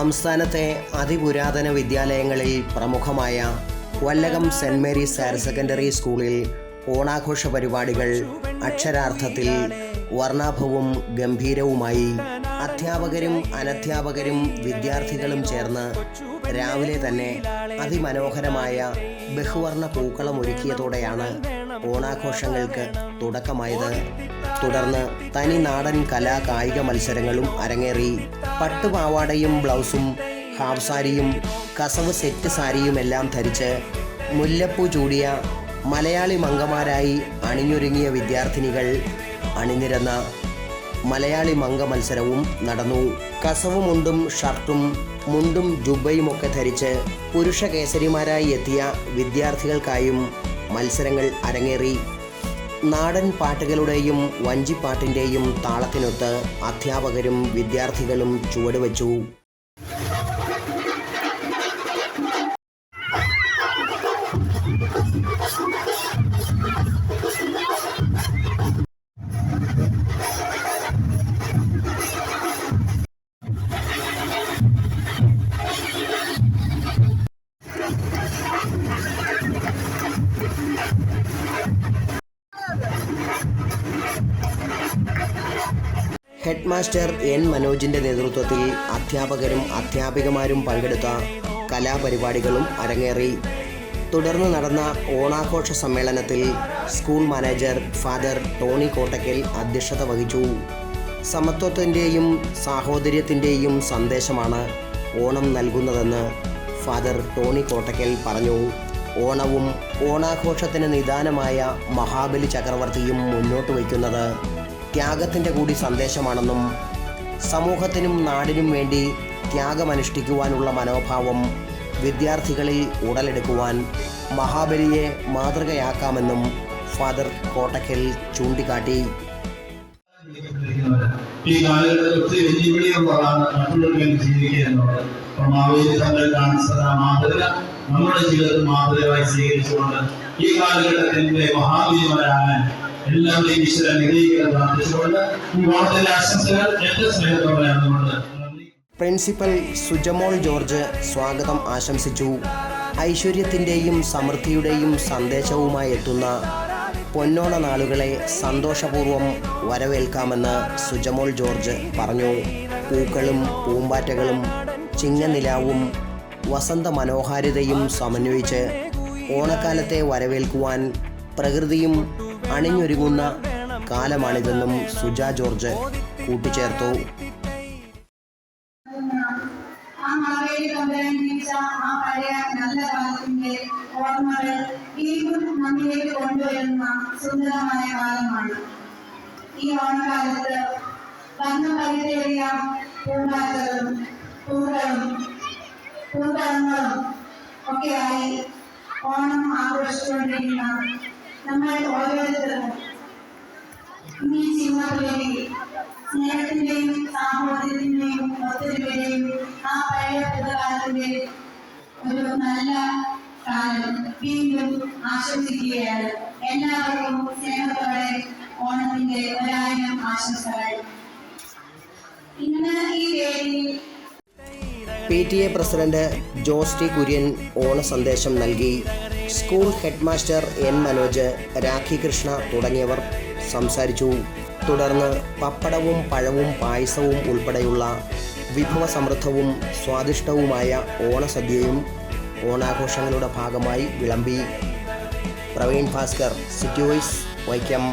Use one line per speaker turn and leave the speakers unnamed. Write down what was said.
സംസ്ഥാനത്തെ അതിപുരാതന വിദ്യാലയങ്ങളിൽ പ്രമുഖമായ വല്ലകം സെൻറ് മേരീസ് ഹയർ സെക്കൻഡറി സ്കൂളിൽ ഓണാഘോഷ പരിപാടികൾ അക്ഷരാർത്ഥത്തിൽ വർണ്ണാഭവും ഗംഭീരവുമായി അധ്യാപകരും അനധ്യാപകരും വിദ്യാർത്ഥികളും ചേർന്ന് രാവിലെ തന്നെ അതിമനോഹരമായ ബഹുവർണ്ണ പൂക്കളം ഒരുക്കിയതോടെയാണ് ഓണാഘോഷങ്ങൾക്ക് തുടക്കമായത്. തുടർന്ന് തനി നാടൻ കലാ കായിക മത്സരങ്ങളും അരങ്ങേറി. പട്ടുപാവാടയും ബ്ലൗസും ഹാഫ് സാരിയും കസവ് സെറ്റ് സാരിയുമെല്ലാം ധരിച്ച് മുല്ലപ്പൂ ചൂടിയ മലയാളി മംഗമാരായി അണിഞ്ഞൊരുങ്ങിയ വിദ്യാർത്ഥിനികൾ അണിനിരന്ന മലയാളി മംഗ മത്സരവും നടന്നു. കസവ് മുണ്ടും ഷർട്ടും മുണ്ടും ജുബയുമൊക്കെ ധരിച്ച് പുരുഷ കേസരിമാരായി എത്തിയ വിദ്യാർത്ഥികൾക്കായും മത്സരങ്ങൾ അരങ്ങേറി. നാടൻ പാട്ടുകളുടെയും വഞ്ചിപ്പാട്ടിൻ്റെയും താളത്തിനൊത്ത് അധ്യാപകരും വിദ്യാർത്ഥികളും ചുവടുവെച്ചു. ഹെഡ് മാസ്റ്റർ എൻ മനോജിൻ്റെ നേതൃത്വത്തിൽ അധ്യാപകരും അധ്യാപികമാരും പങ്കെടുത്ത കലാപരിപാടികളും അരങ്ങേറി. തുടർന്ന് നടന്ന ഓണാഘോഷ സമ്മേളനത്തിൽ school manager father Tony Kottakkal അധ്യക്ഷത വഹിച്ചു. സമത്വത്തിൻ്റെയും സാഹോദര്യത്തിൻ്റെയും സന്ദേശമാണ് ഓണം നൽകുന്നതെന്ന് ഫാദർ ടോണി കോട്ടക്കൽ പറഞ്ഞു. ഓണവും ഓണാഘോഷത്തിന് നിദാനമായ മഹാബലി ചക്രവർത്തിയും മുന്നോട്ട് വയ്ക്കുന്നത് ത്യാഗത്തിൻ്റെ കൂടി സന്ദേശമാണെന്നും സമൂഹത്തിനും നാടിനും വേണ്ടി ത്യാഗമനുഷ്ഠിക്കുവാനുള്ള മനോഭാവം വിദ്യാർത്ഥികളിൽ ഉടലെടുക്കുവാൻ മഹാബലിയെ മാതൃകയാക്കാമെന്നും ഫാദർ കോട്ടക്കൽ ചൂണ്ടിക്കാട്ടി.
ഈ കാലഘട്ടത്തിൽ ഒത്തിരി വെല്ലുവിളികളാണ് മറ്റുള്ളവർക്ക് ജീവിക്കുക എന്നുള്ളത്. മാവേലി തങ്ങൾ കാണിച്ചത് ആ മാതൃക നമ്മുടെ ജീവിതത്തിൽ മാതൃകയായി സ്വീകരിച്ചുകൊണ്ട് ഈ കാലഘട്ടത്തിന്റെ മഹാബലിമാരാകാൻ എല്ലാവരെയും ഈശ്വരൻ അനുഗ്രഹിക്കാൻ പ്രാർത്ഥിച്ചുകൊണ്ട് ഈ ഓണത്തിന്റെ ആശംസകൾ ഏറ്റവും സ്നേഹത്തോടെ അതുകൊണ്ട്
പ്രിൻസിപ്പൽ സുജമോൾ ജോർജ് സ്വാഗതം ആശംസിച്ചു. ഐശ്വര്യത്തിൻ്റെയും സമൃദ്ധിയുടെയും സന്ദേശവുമായി എത്തുന്ന പൊന്നോണ നാളുകളെ സന്തോഷപൂർവ്വം വരവേൽക്കാമെന്ന് സുജമോൾ ജോർജ് പറഞ്ഞു. പൂക്കളും പൂമ്പാറ്റകളും ചിങ്ങനിലാവും വസന്ത മനോഹാരിതയും സമന്വയിച്ച് ഓണക്കാലത്തെ വരവേൽക്കുവാൻ പ്രകൃതിയും അണിഞ്ഞൊരുങ്ങുന്ന കാലമാണിതെന്നും സുജ ജോർജ് കൂട്ടിച്ചേർത്തു.
ആ പഴയ നല്ല കാലത്തിന്റെ ഓർമ്മകൾ വീണ്ടും നമ്മിലേക്ക് കൊണ്ടുവരുന്ന സുന്ദരമായ കാലമാണ് ഈ ഓണക്കാലത്ത്. വർണ്ണപരിതേറിയ പൂമ്പാറ്റകളും പൂക്കളങ്ങളും ഒക്കെയായി ഓണം ആഘോഷിച്ചുകൊണ്ടിരിക്കുന്ന നമ്മൾ ഓരോരുത്തരും ഈ ചിങ്ങപ്പുലരി സ്നേഹത്തിന്റെയും സാഹോദര്യത്തിന്റെയും ഒത്തൊരുമയുടെയും ആ പഴയ പുതുകാലത്തിന്റെ ഒരു നല്ല കാലം വീണ്ടും ആശംസിക്കുകയാണ്. എല്ലാവർക്കും സ്നേഹത്തോടെ ഓണത്തിന്റെ 1000 ആശംസകൾ. ഇന്ന് ഈ വേദിയിൽ
PTA president Jose T Kurian ഓണ സന്ദേശം നൽകി. School head master N Manoj, Rakhi Krishna തുടങ്ങിയവർ സംസാരിച്ചു. തുടർന്ന് പപ്പടവും പഴവും പായസവും ഉൾപ്പെടെയുള്ള വിഭവസമൃദ്ധവും സ്വാദിഷ്ടവുമായ ഓണസദ്യയും ഓണാഘോഷങ്ങളുടെ ഭാഗമായി വിളമ്പി. Praveen Bhaskar, city voice, Vaikom.